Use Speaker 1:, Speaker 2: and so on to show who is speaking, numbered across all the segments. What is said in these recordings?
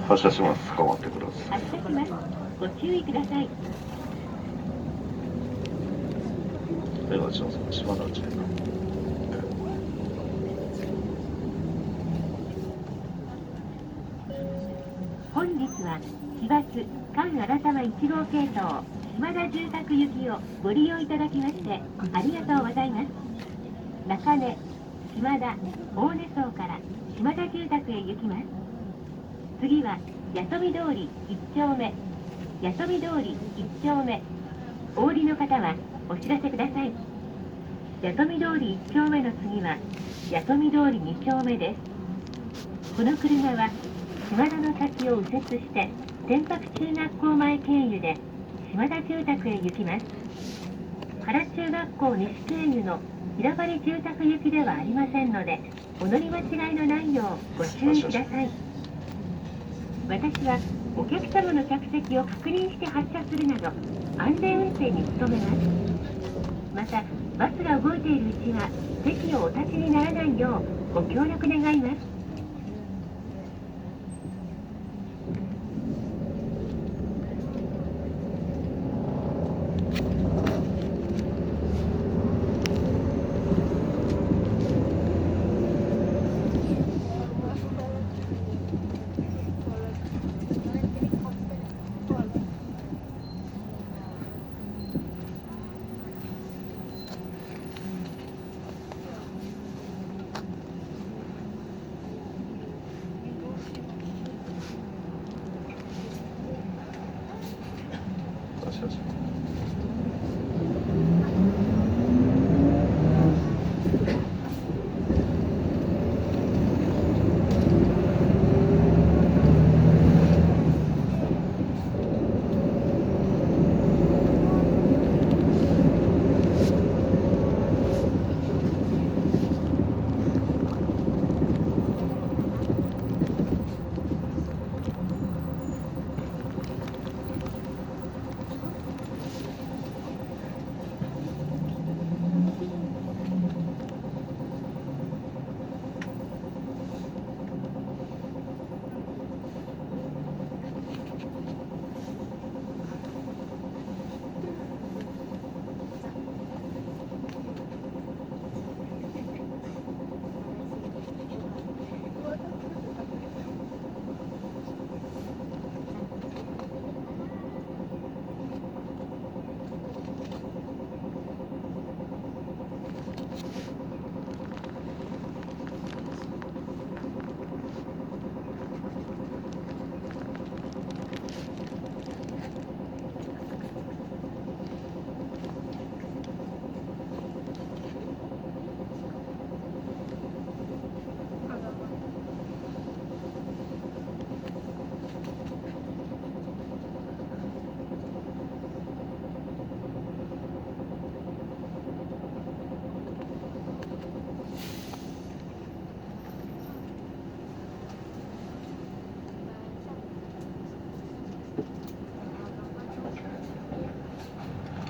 Speaker 1: 発車します。捕まってください。
Speaker 2: 発車します。ご注意ください。
Speaker 1: お願いします。島田町。
Speaker 2: 本日は市バス関新沢1号系統島田住宅行きをご利用いただきましてありがとうございます。中根、島田、大根荘から島田住宅へ行きます。次は八富通り1丁目、八富通り1丁目。お降りの方はお知らせください。八富通り1丁目の次は八富通り2丁目です。この車は島田の先を右折して天白中学校前経由で島田住宅へ行きます。原中学校西経由の平張住宅行きではありませんので、お乗り間違いのないようご注意ください。私はお客様の着席を確認して発車するなど安全運転に努めます。またバスが動いているうちは席をお立ちにならないようご協力願います。
Speaker 1: 発車します。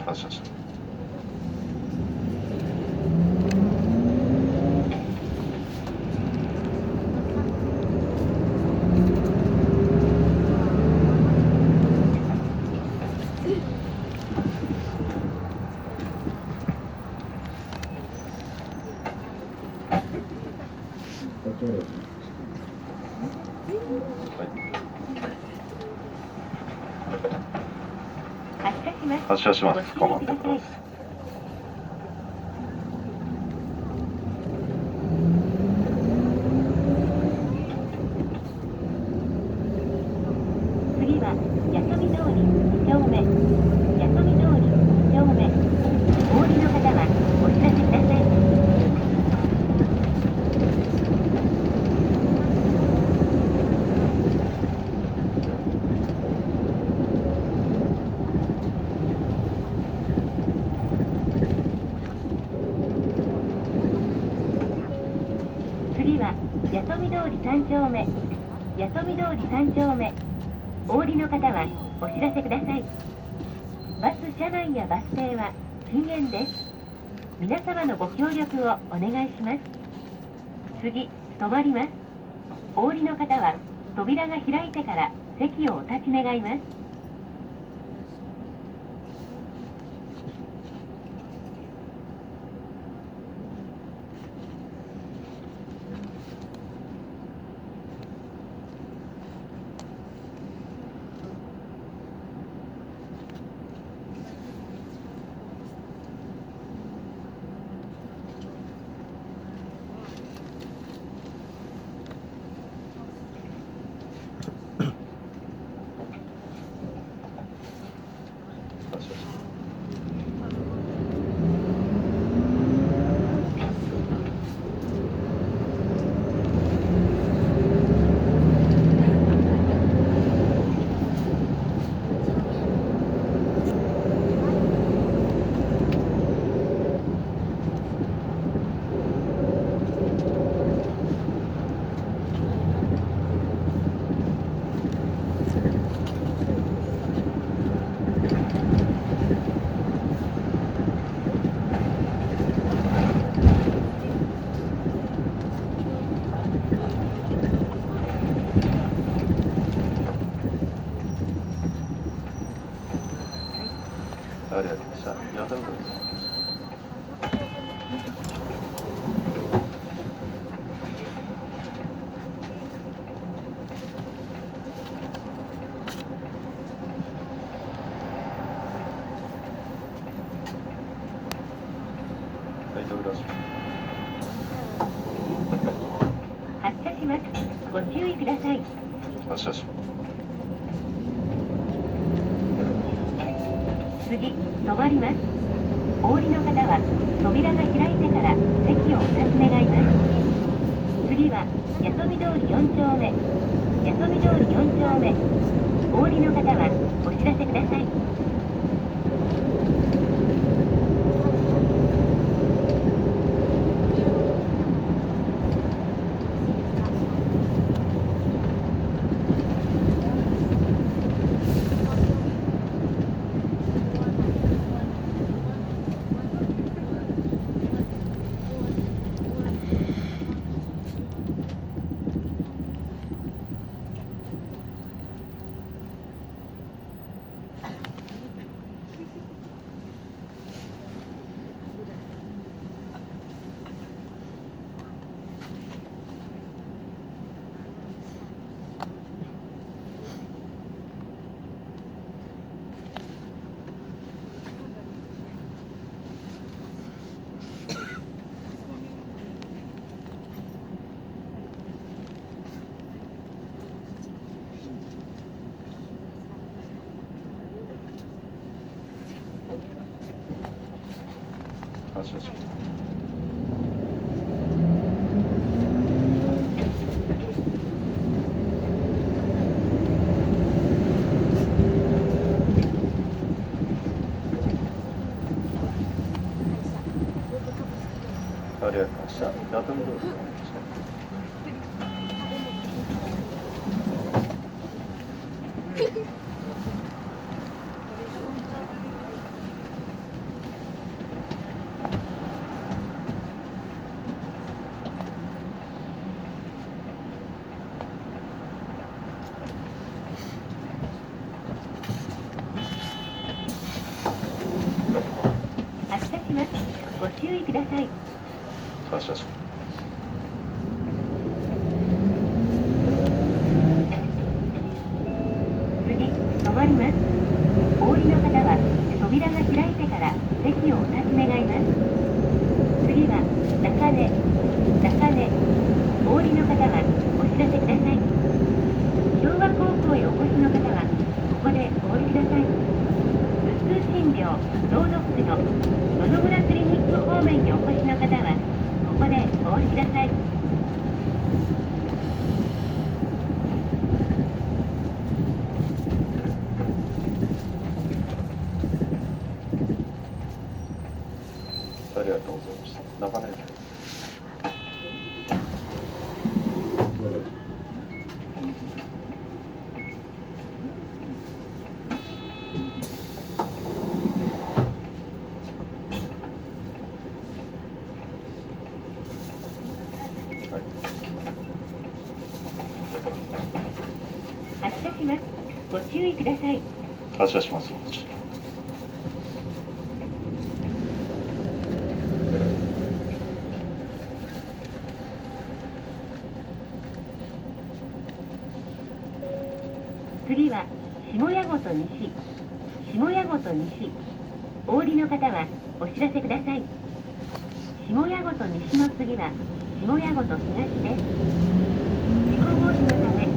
Speaker 1: 発車します。発車します。捕まってください。
Speaker 2: 次は八富通り2丁目、八富通り2丁目。お降りの方はお知らせください。次は八富通り3丁目、八富通り3丁目。お降りの方はお知らせください。バス車内やバス停は禁煙です。皆様のご協力をお願いします。次、止まります。お降りの方は扉が開いてから席をお立ち願います。
Speaker 1: 発車します。ありがとうございました。やったことです。はい、扉します。
Speaker 2: 発車します。ご注意ください。
Speaker 1: 発車します。
Speaker 2: 次、止まります。お降りの方は扉が開いてから席をお立ち願います。次は八富通り4丁目。八富通り4丁目。お降りの方はお知らせください。
Speaker 1: 発車します。ありがとうございました。やったことです。
Speaker 2: 発車します。ご注意ください。
Speaker 1: 発車します。
Speaker 2: 次、止まります。お降りの方は扉が開いてから席をお立ち願います。次は中根。お降りの方はお知らせください。昭和高校へお越しの方はここでお降りください。無痛診療朗読区の野々村クリニック方面にお越しの方はここでお降りください。
Speaker 1: ありがとうございました。中根です。はい。
Speaker 2: 発車します。ご注意ください。
Speaker 1: 発車します。
Speaker 2: 次は下谷ごと西。下谷ごと西。お降りの方はお知らせください。下谷ごと西の次は下谷ごと東です。事故防止のため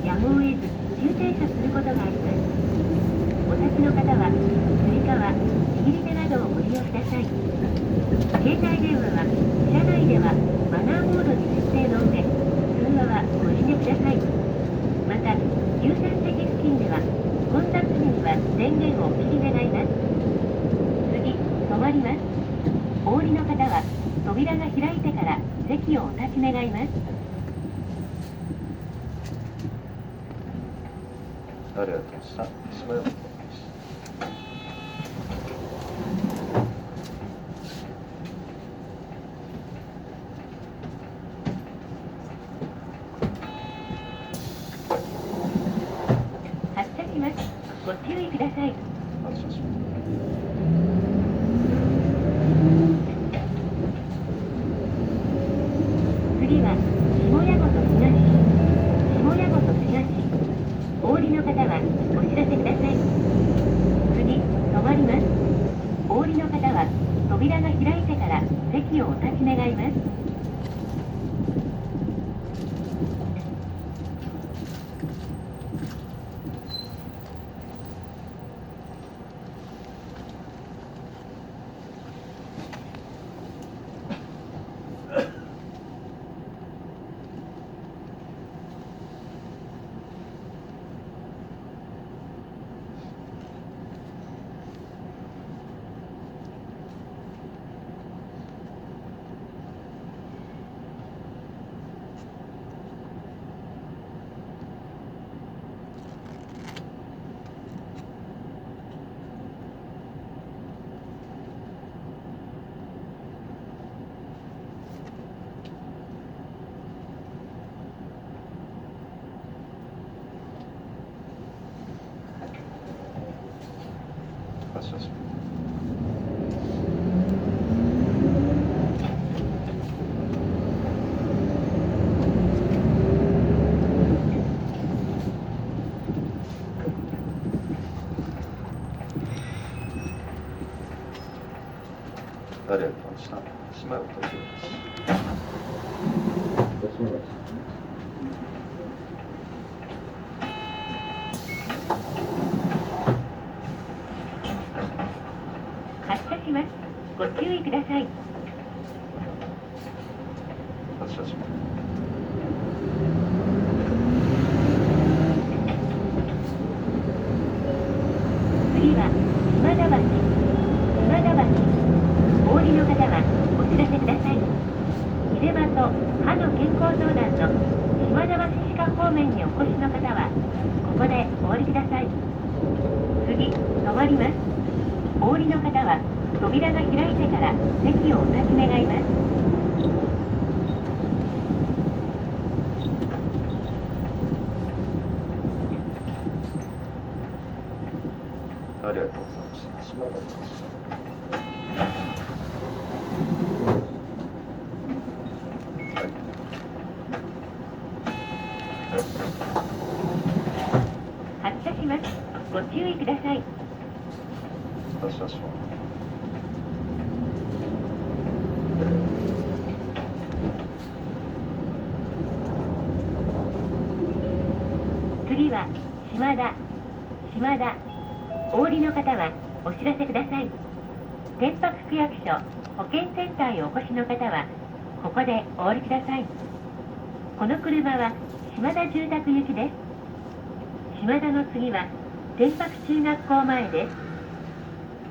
Speaker 2: やむを得ず急停車することがあります。お立ちの方はつり革、握り手などをご利用ください。携帯電話は車内ではマナーモードに設定の上、通話はご遠慮ください。また優先席付近では混雑時には電源をお切り願います。次、止まります。お降りの方は扉が開いてから席をお立ち願います。
Speaker 1: ありがとうございました。下谷ごと西。
Speaker 2: 発車します。ご注意ください。
Speaker 1: 発車します。
Speaker 2: 次は下谷ごと東。下谷ごと東。お降りの方はお知らせください。次、止まります。お降りの方は扉が開いてから席をお立ち願います。
Speaker 1: 発車します。ありがとうございました。下谷ごと東。
Speaker 2: 発車します。ご注意ください。
Speaker 1: 発車します。
Speaker 2: 次は島田橋。島田橋。お降りの方はお知らせください。入れ歯と歯の健康相談の島田橋歯科方面にお越しの方はここでお降りください。次、止まります。お降りの方は扉が開いてから席をお立ち願います。
Speaker 1: ありがとうございました。下谷ごと西。はい。
Speaker 2: 発車します。ご注意ください。
Speaker 1: 発車します。
Speaker 2: 次は島田。島田。お降りの方はお知らせください。天白区役所保健センターへお越しの方はここでお降りください。この車は島田住宅行きです。島田の次は天白中学校前です。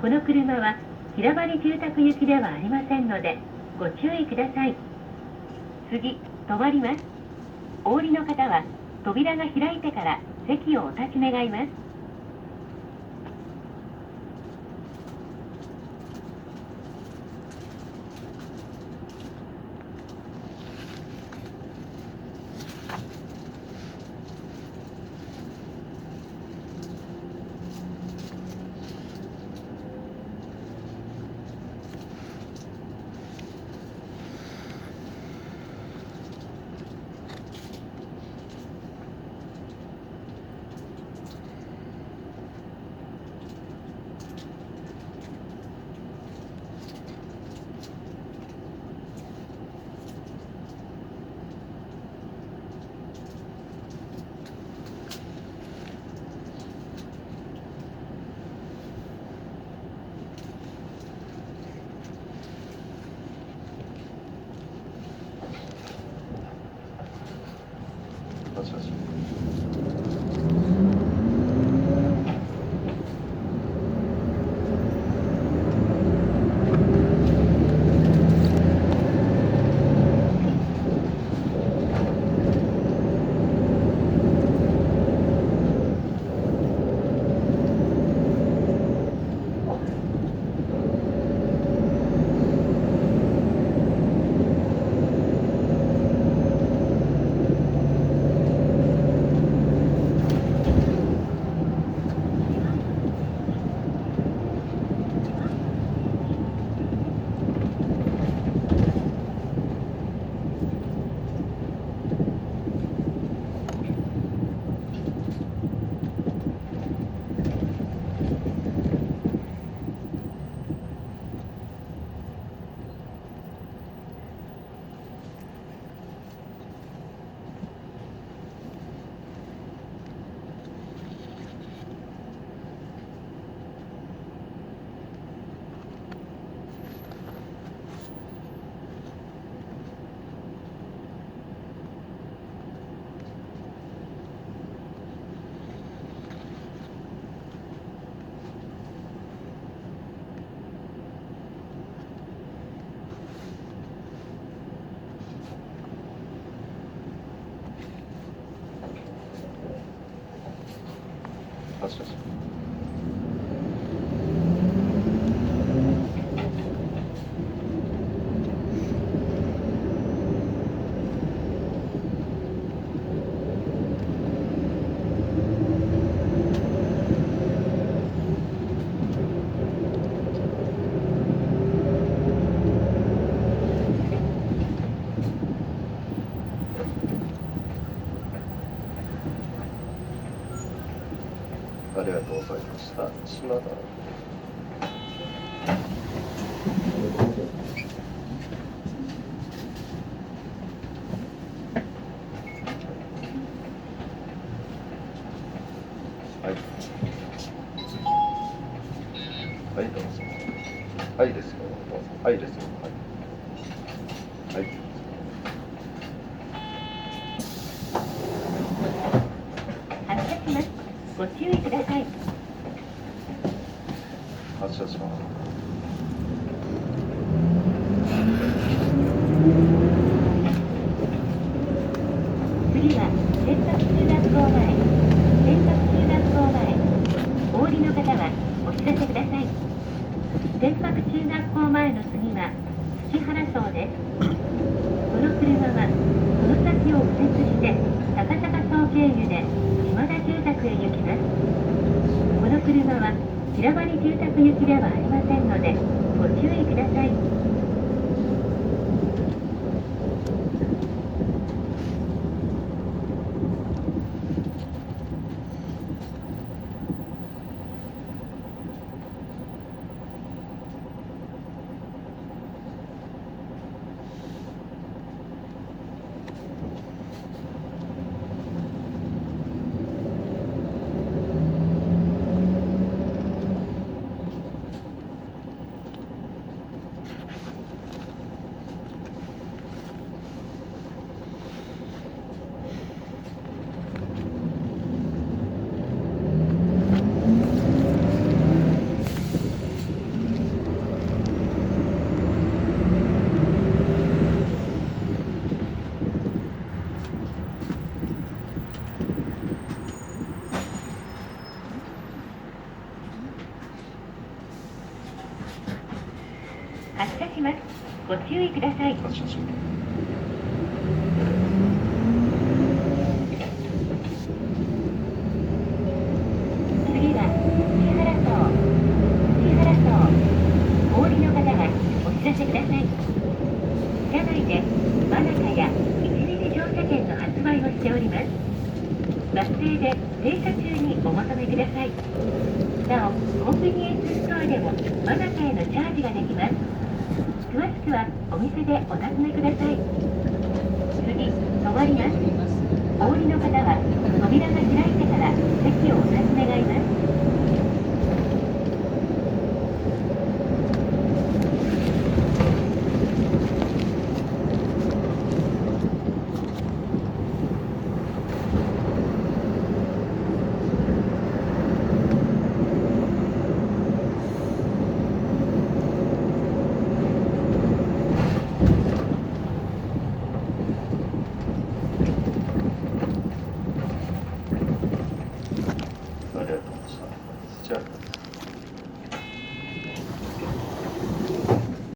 Speaker 2: この車は平張住宅行きではありませんのでご注意ください。次、止まります。お降りの方は扉が開いてから席をお立ち願います。
Speaker 1: 発車します。ありがとうございました。島田。はい。はい、どうぞ。はいですよ。どうぞ。はいですよ。はい。はい。
Speaker 2: 発車します。ご注意ください。
Speaker 1: 発車します。
Speaker 2: 次は天白中学校前。天白中学校前。お降りの方はお知らせください。天白中学校前の次は土原荘です。この車はこの先を右折して高坂荘経由で島田住宅へ行きます。この車は平張住宅行きではありませんのでご注意ください。発車します。ご注意ください。
Speaker 1: 発車します。
Speaker 2: 次は土原荘。土原荘。お降りの方はお知らせください。車内でマナカや一日乗車券の発売をしております。バス停で停車中にお求めください。なお、コンビニエンスストアでもマナカへのチャージができます。詳しくはお店でお尋ねください。次、止まります。お降りの方は扉が開いてから席を